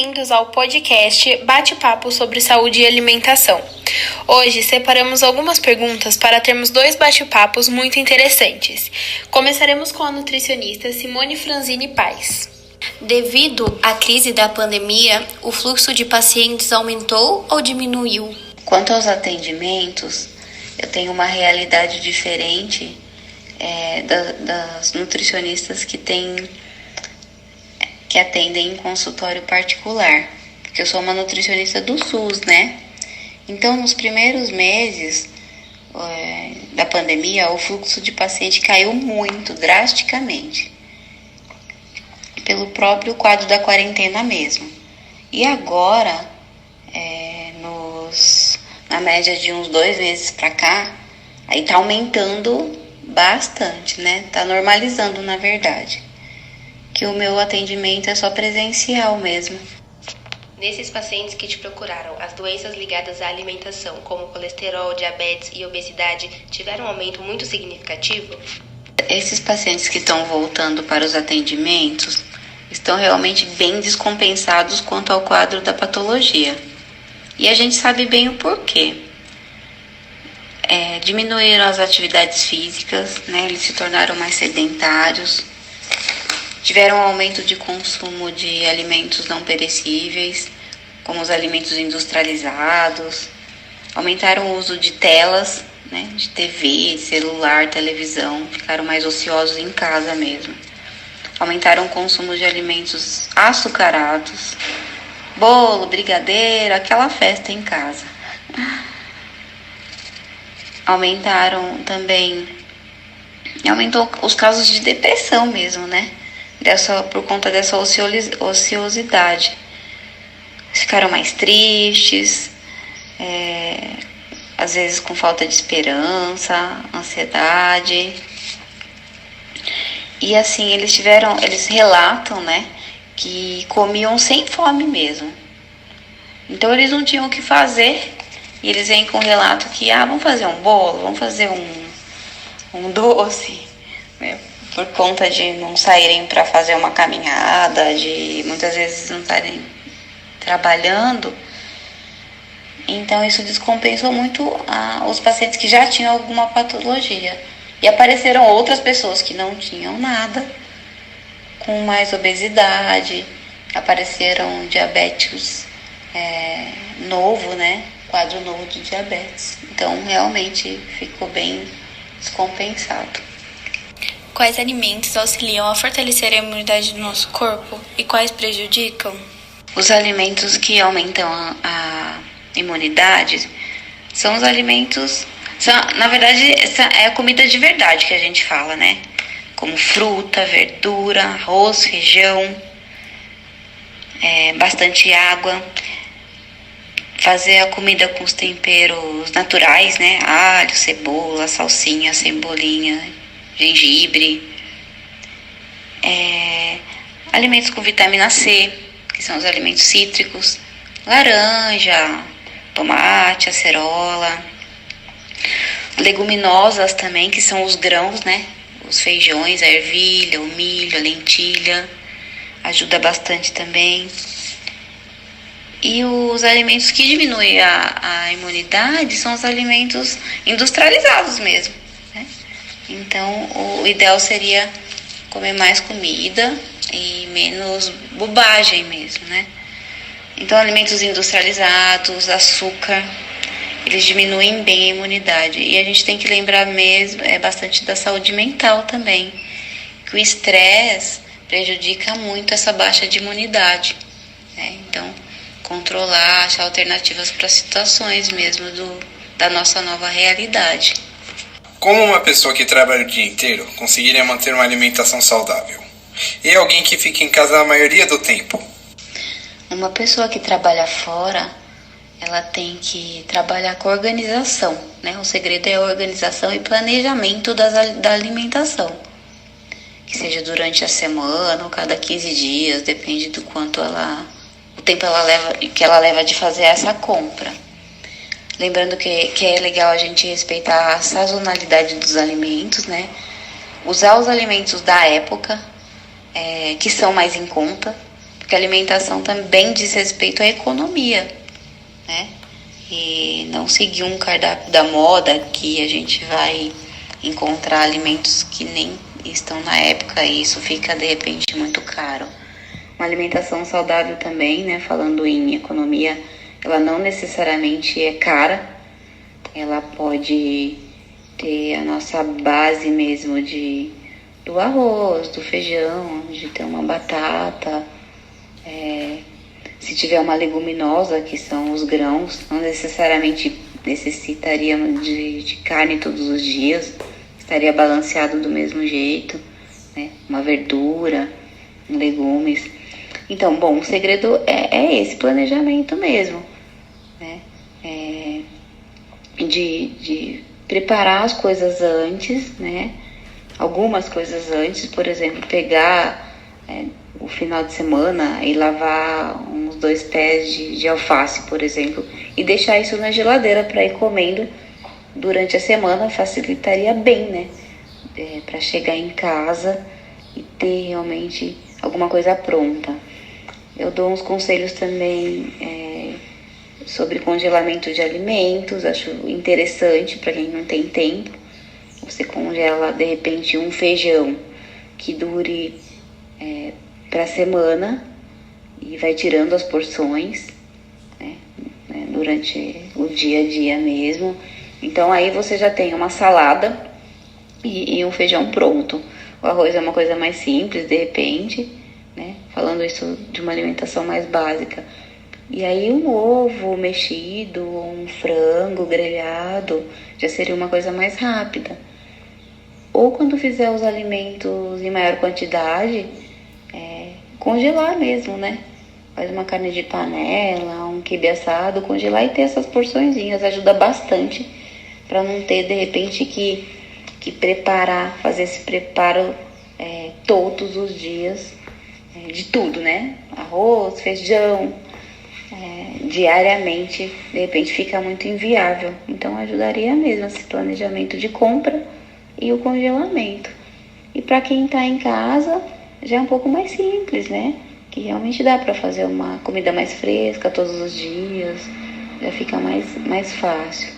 bem-vindos ao podcast Bate-Papo sobre Saúde e Alimentação. Hoje separamos algumas perguntas para termos dois bate-papos muito interessantes. Começaremos com a nutricionista Simone Franzini Paes. Devido à crise da pandemia, o fluxo de pacientes aumentou ou diminuiu? Quanto aos atendimentos, eu tenho uma realidade diferente das nutricionistas que atendem em consultório particular, porque eu sou uma nutricionista do SUS, né? Então, nos primeiros meses da pandemia, o fluxo de paciente caiu muito, drasticamente, pelo próprio quadro da quarentena mesmo. E agora, na média de uns 2 meses para cá, aí tá aumentando bastante, né? Tá normalizando, na verdade, que o meu atendimento é só presencial mesmo. Nesses pacientes que te procuraram, as doenças ligadas à alimentação, como colesterol, diabetes e obesidade, tiveram um aumento muito significativo? Esses pacientes que estão voltando para os atendimentos estão realmente bem descompensados quanto ao quadro da patologia. E a gente sabe bem o porquê. Diminuíram as atividades físicas, né? Eles se tornaram mais sedentários. Tiveram um aumento de consumo de alimentos não perecíveis, como os alimentos industrializados. Aumentaram o uso de telas, né? De TV, celular, televisão. Ficaram mais ociosos em casa mesmo. Aumentaram o consumo de alimentos açucarados, bolo, brigadeiro, aquela festa em casa. Aumentou os casos de depressão mesmo, né? Por conta dessa ociosidade. Ficaram mais tristes, às vezes com falta de esperança, ansiedade. E assim, eles relatam, né, que comiam sem fome mesmo. Então eles não tinham o que fazer, e eles vêm com o relato que, vamos fazer um bolo, vamos fazer um doce, né? Por conta de não saírem para fazer uma caminhada, de muitas vezes não estarem trabalhando. Então isso descompensou muito os pacientes que já tinham alguma patologia. E apareceram outras pessoas que não tinham nada, com mais obesidade, apareceram diabéticos novo, né? Quadro novo de diabetes. Então realmente ficou bem descompensado. Quais alimentos auxiliam a fortalecer a imunidade do nosso corpo e quais prejudicam? Os alimentos que aumentam a imunidade são os alimentos... Na verdade, essa é a comida de verdade que a gente fala, né? Como fruta, verdura, arroz, feijão, bastante água. Fazer a comida com os temperos naturais, né? Alho, cebola, salsinha, cebolinha, gengibre. Alimentos com vitamina C, que são os alimentos cítricos. Laranja, tomate, acerola. Leguminosas também, que são os grãos, né? Os feijões, a ervilha, o milho, a lentilha. Ajuda bastante também. E os alimentos que diminuem a imunidade são os alimentos industrializados mesmo, né? Então, o ideal seria comer mais comida e menos bobagem mesmo, né? Então, alimentos industrializados, açúcar, eles diminuem bem a imunidade. E a gente tem que lembrar mesmo, bastante da saúde mental também, que o estresse prejudica muito essa baixa de imunidade, né? Então, controlar, achar alternativas para situações mesmo da nossa nova realidade. Como uma pessoa que trabalha o dia inteiro conseguiria manter uma alimentação saudável? E alguém que fica em casa a maioria do tempo? Uma pessoa que trabalha fora, ela tem que trabalhar com organização, né? O segredo é a organização e planejamento da alimentação. Que seja durante a semana ou cada 15 dias, depende do quanto o tempo que ela leva de fazer essa compra. Lembrando que é legal a gente respeitar a sazonalidade dos alimentos, né? Usar os alimentos da época, que são mais em conta, porque a alimentação também diz respeito à economia, né? E não seguir um cardápio da moda que a gente vai encontrar alimentos que nem estão na época e isso fica de repente muito caro. Uma alimentação saudável também, né? Falando em economia, ela não necessariamente é cara, ela pode ter a nossa base mesmo do arroz, do feijão, de ter uma batata, se tiver uma leguminosa, que são os grãos, não necessariamente necessitaríamos de carne todos os dias, estaria balanceado do mesmo jeito, né? Uma verdura, legumes. Então, bom, o segredo é esse planejamento mesmo, né? De preparar as coisas antes, né? Algumas coisas antes, por exemplo, pegar o final de semana e lavar uns 2 pés de alface, por exemplo, e deixar isso na geladeira para ir comendo durante a semana, facilitaria bem, né? Para chegar em casa e ter realmente alguma coisa pronta. Eu dou uns conselhos também sobre congelamento de alimentos, acho interessante para quem não tem tempo. Você congela de repente um feijão que dure para a semana e vai tirando as porções, né, durante o dia a dia mesmo. Então aí você já tem uma salada e um feijão pronto. O arroz é uma coisa mais simples, de repente, né, falando isso de uma alimentação mais básica. E aí um ovo mexido, um frango grelhado, já seria uma coisa mais rápida. Ou quando fizer os alimentos em maior quantidade, congelar mesmo, né? Faz uma carne de panela, um quibe assado, congelar e ter essas porçõezinhas. Ajuda bastante para não ter, de repente, que preparar, fazer esse preparo todos os dias, de tudo, né? Arroz, feijão, diariamente, de repente fica muito inviável. Então ajudaria mesmo esse planejamento de compra e o congelamento. E para quem está em casa, já é um pouco mais simples, né? Que realmente dá para fazer uma comida mais fresca todos os dias, já fica mais fácil,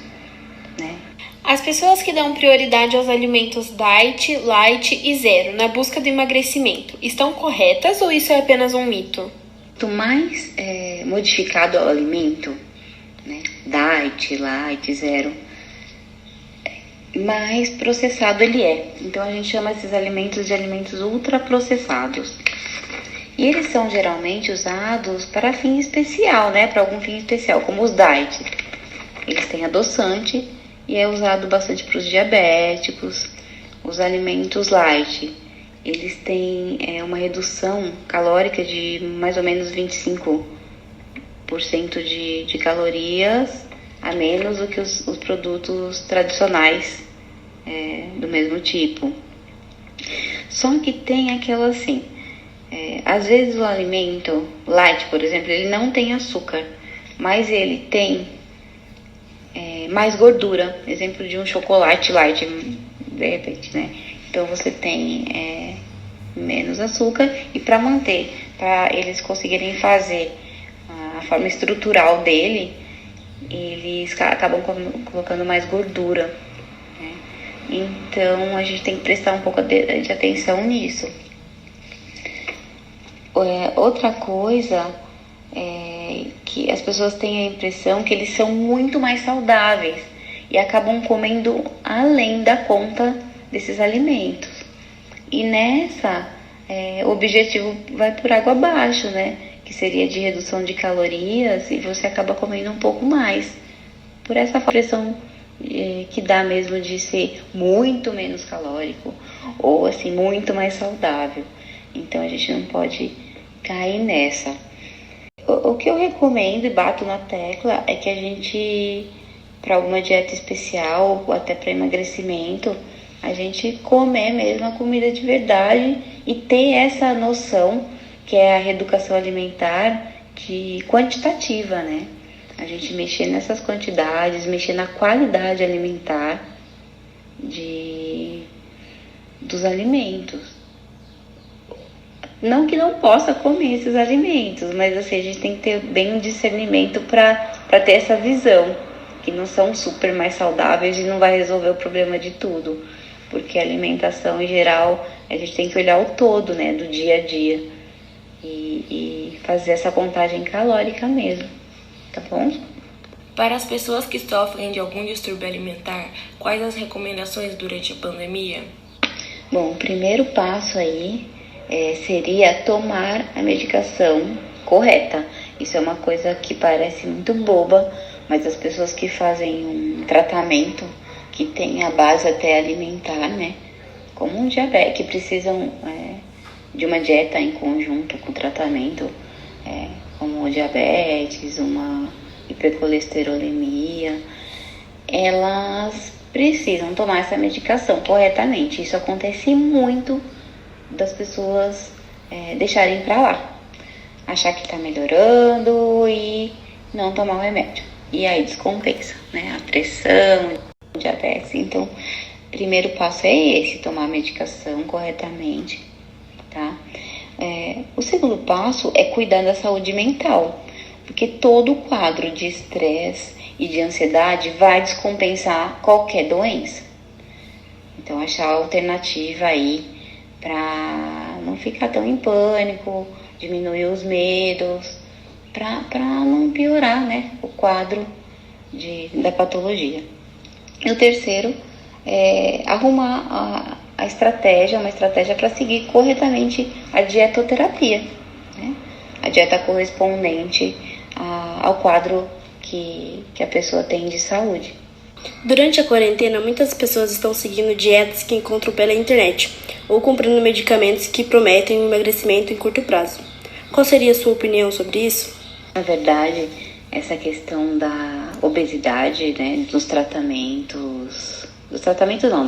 né? As pessoas que dão prioridade aos alimentos diet, light e zero na busca do emagrecimento, estão corretas ou isso é apenas um mito? Quanto mais modificado o alimento, né? Diet, light, zero, mais processado ele é. Então a gente chama esses alimentos de alimentos ultraprocessados. E eles são geralmente usados para fim especial, né? Para algum fim especial, como os diet. Eles têm adoçante e é usado bastante para os diabéticos. Os alimentos light, eles têm uma redução calórica de mais ou menos 25% de calorias a menos do que os produtos tradicionais do mesmo tipo. Só que tem aquela assim, às vezes o alimento light, por exemplo, ele não tem açúcar, mas ele tem mais gordura. Exemplo de um chocolate light, de repente, né? Então você tem menos açúcar e para eles conseguirem fazer a forma estrutural dele, eles acabam colocando mais gordura, né? Então a gente tem que prestar um pouco de atenção nisso. Outra coisa é que as pessoas têm a impressão que eles são muito mais saudáveis e acabam comendo além da conta desses alimentos. E nessa, o objetivo vai por água abaixo, né? Que seria de redução de calorias, e você acaba comendo um pouco mais. Por essa impressão que dá mesmo de ser muito menos calórico ou assim, muito mais saudável. Então a gente não pode cair nessa. O que eu recomendo e bato na tecla é que a gente, para alguma dieta especial ou até para emagrecimento, a gente comer mesmo a comida de verdade e ter essa noção que é a reeducação alimentar quantitativa, né? A gente mexer nessas quantidades, mexer na qualidade alimentar dos alimentos. Não que não possa comer esses alimentos, mas assim, a gente tem que ter bem um discernimento para ter essa visão, que não são super mais saudáveis e não vai resolver o problema de tudo. Porque a alimentação, em geral, a gente tem que olhar o todo, né, do dia a dia. E fazer essa contagem calórica mesmo, tá bom? Para as pessoas que sofrem de algum distúrbio alimentar, quais as recomendações durante a pandemia? Bom, o primeiro passo aí seria tomar a medicação correta. Isso é uma coisa que parece muito boba, mas as pessoas que fazem um tratamento que tem a base até alimentar, né, como um diabetes, que precisam de uma dieta em conjunto com o tratamento, como o diabetes, uma hipercolesterolemia, elas precisam tomar essa medicação corretamente. Isso acontece muito das pessoas deixarem pra lá, achar que tá melhorando e não tomar o remédio. E aí descompensa, né? A pressão, o diabetes. Então, primeiro passo é esse, tomar a medicação corretamente, tá? O segundo passo é cuidar da saúde mental, porque todo quadro de estresse e de ansiedade vai descompensar qualquer doença. Então, achar alternativa aí para não ficar tão em pânico, diminuir os medos, para não piorar, né, o quadro da patologia. E o terceiro é arrumar uma estratégia para seguir corretamente a dietoterapia, né? A dieta correspondente ao quadro que a pessoa tem de saúde. Durante a quarentena, muitas pessoas estão seguindo dietas que encontram pela internet ou comprando medicamentos que prometem um emagrecimento em curto prazo. Qual seria a sua opinião sobre isso? Na verdade, essa questão da obesidade, né,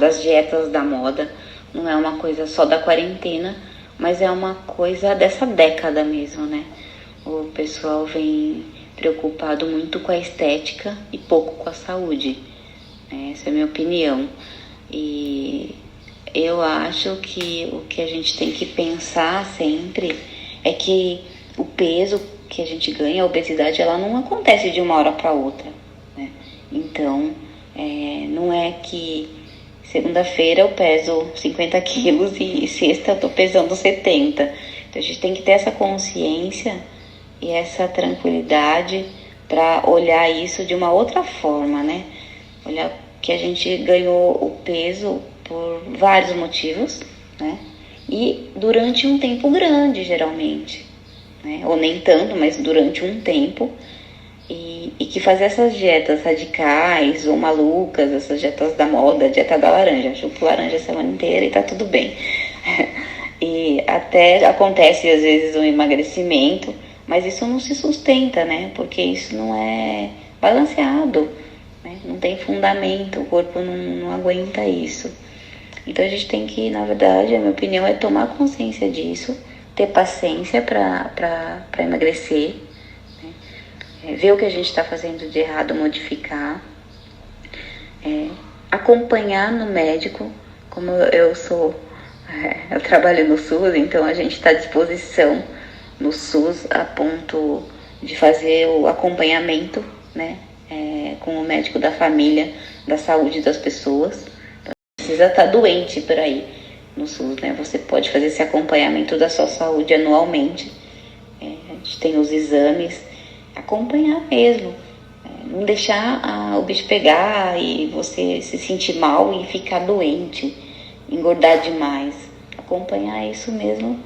das dietas da moda, não é uma coisa só da quarentena, mas é uma coisa dessa década mesmo, né? O pessoal vem preocupado muito com a estética e pouco com a saúde. Essa é a minha opinião. E eu acho que o que a gente tem que pensar sempre é que o peso que a gente ganha, a obesidade, ela não acontece de uma hora para outra, né? Então, não é que segunda-feira eu peso 50 quilos e sexta eu tô pesando 70. Então, a gente tem que ter essa consciência e essa tranquilidade para olhar isso de uma outra forma, né? Olhar que a gente ganhou o peso por vários motivos, né? E durante um tempo grande, geralmente, né? Ou nem tanto, mas durante um tempo. E que fazer essas dietas radicais ou malucas, essas dietas da moda, dieta da laranja, chupo laranja a semana inteira e tá tudo bem. E até acontece às vezes um emagrecimento, mas isso não se sustenta, né? Porque isso não é balanceado, né? Não tem fundamento, o corpo não aguenta isso. Então a gente tem que, na verdade, a minha opinião é tomar consciência disso, ter paciência para emagrecer, né? Ver o que a gente está fazendo de errado, modificar, acompanhar no médico, como eu trabalho no SUS, então a gente está à disposição no SUS a ponto de fazer o acompanhamento, né, com o médico da família, da saúde das pessoas. Então, precisa estar doente por aí no SUS, né? Você pode fazer esse acompanhamento da sua saúde anualmente. A gente tem os exames, acompanhar mesmo. Não deixar o bicho pegar e você se sentir mal e ficar doente, engordar demais. Acompanhar isso mesmo,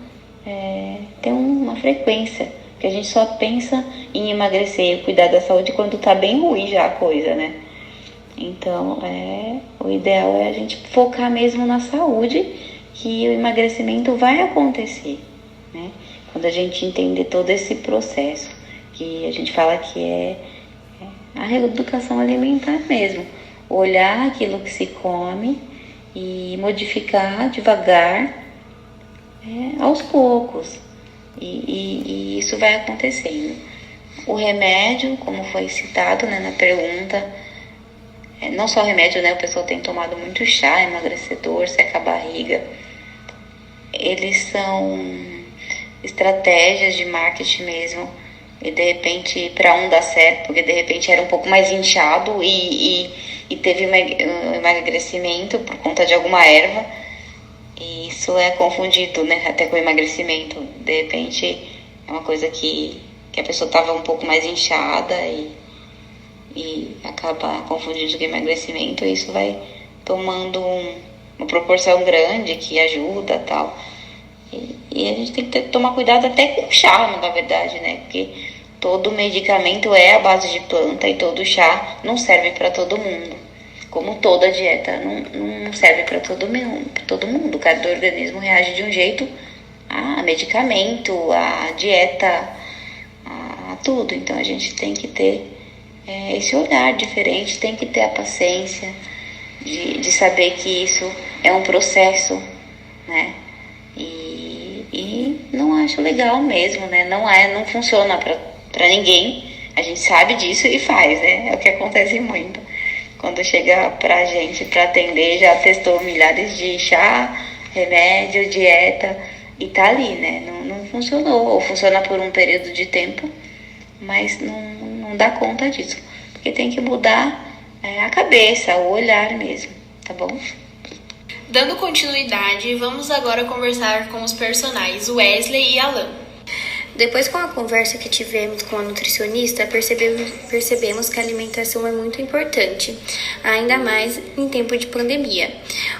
tem uma frequência, que a gente só pensa em emagrecer e cuidar da saúde quando tá bem ruim já a coisa, né? Então, o ideal é a gente focar mesmo na saúde, que o emagrecimento vai acontecer, né? Quando a gente entender todo esse processo, que a gente fala que é a reeducação alimentar mesmo. Olhar aquilo que se come e modificar devagar, aos poucos. E isso vai acontecendo. O remédio, como foi citado, né, na pergunta, não só remédio, né? O pessoal tem tomado muito chá, emagrecedor, seca a barriga. Eles são estratégias de marketing mesmo. E de repente para um dar certo, porque de repente era um pouco mais inchado e teve um emagrecimento por conta de alguma erva. E isso é confundido, né, até com emagrecimento. De repente é uma coisa que a pessoa estava um pouco mais inchada e acaba confundindo com emagrecimento. E isso vai tomando uma proporção grande que ajuda e tal. E a gente tem que tomar cuidado até com o chá, na verdade, né? Porque todo medicamento é à base de planta e todo chá não serve para todo mundo. Como toda dieta não serve para todo mundo. Cada organismo reage de um jeito a medicamento, a dieta, a tudo. Então a gente tem que ter esse olhar diferente, tem que ter a paciência de saber que isso é um processo, né? E não acho legal mesmo, né? Não funciona pra ninguém. A gente sabe disso e faz, né? É o que acontece muito. Quando chega pra gente pra atender, já testou milhares de chá, remédio, dieta e tá ali, né? Não funcionou. Ou funciona por um período de tempo, mas não dá conta disso. Porque tem que mudar a cabeça, o olhar mesmo, tá bom? Dando continuidade, vamos agora conversar com os personagens Wesley e Alan. Depois, com a conversa que tivemos com a nutricionista, percebemos que a alimentação é muito importante, ainda mais em tempo de pandemia.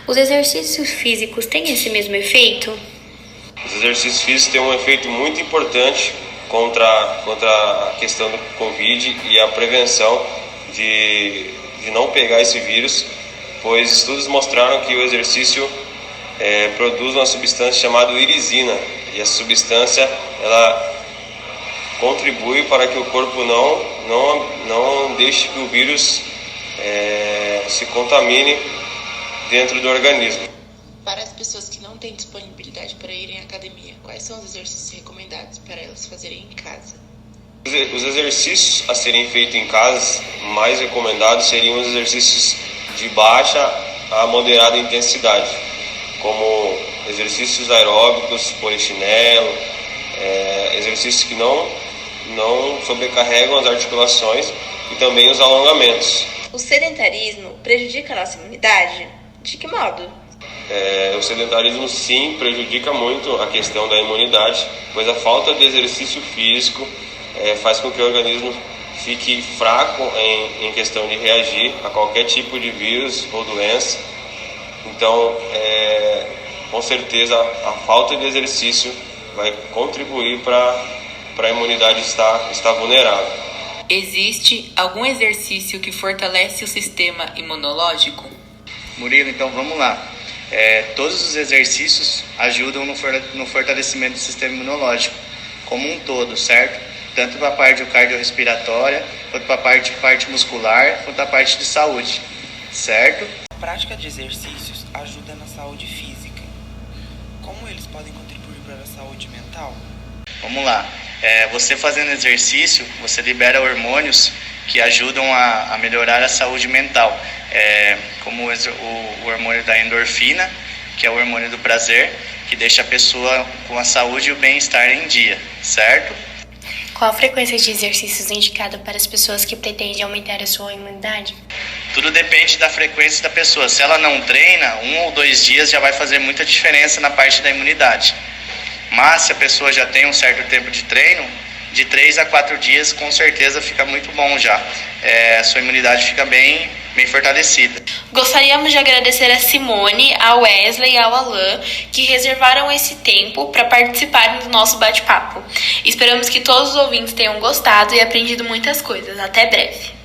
Os exercícios físicos têm esse mesmo efeito? Os exercícios físicos têm um efeito muito importante contra a questão do Covid e a prevenção de não pegar esse vírus, pois estudos mostraram que o exercício produz uma substância chamada irisina, e essa substância ela contribui para que o corpo não deixe que o vírus se contamine dentro do organismo. Para as pessoas que não têm disponibilidade para irem à academia, quais são os exercícios recomendados para elas fazerem em casa? Os exercícios a serem feitos em casa, mais recomendados seriam os exercícios de baixa a moderada intensidade, como exercícios aeróbicos, polichinelo, exercícios que não sobrecarregam as articulações e também os alongamentos. O sedentarismo prejudica a nossa imunidade? De que modo? O sedentarismo sim prejudica muito a questão da imunidade, pois a falta de exercício físico faz com que o organismo fique fraco em questão de reagir a qualquer tipo de vírus ou doença. Então, com certeza, a falta de exercício vai contribuir para a imunidade estar vulnerável. Existe algum exercício que fortalece o sistema imunológico? Murilo, então vamos lá. Todos os exercícios ajudam no fortalecimento do sistema imunológico como um todo, certo? Tanto para a parte cardiorrespiratória, quanto para a parte muscular, quanto a parte de saúde, certo? A prática de exercícios ajuda na saúde física. Como eles podem contribuir para a saúde mental? Vamos lá. Você fazendo exercício, você libera hormônios que ajudam a melhorar a saúde mental, como o hormônio da endorfina, que é o hormônio do prazer, que deixa a pessoa com a saúde e o bem-estar em dia, certo? Qual a frequência de exercícios indicada para as pessoas que pretendem aumentar a sua imunidade? Tudo depende da frequência da pessoa. Se ela não treina, 1 ou 2 dias já vai fazer muita diferença na parte da imunidade. Mas se a pessoa já tem um certo tempo de treino, de 3 a 4 dias com certeza fica muito bom já. A sua imunidade fica bem fortalecida. Gostaríamos de agradecer a Simone, ao Wesley e ao Alan, que reservaram esse tempo para participarem do nosso bate-papo. Esperamos que todos os ouvintes tenham gostado e aprendido muitas coisas. Até breve!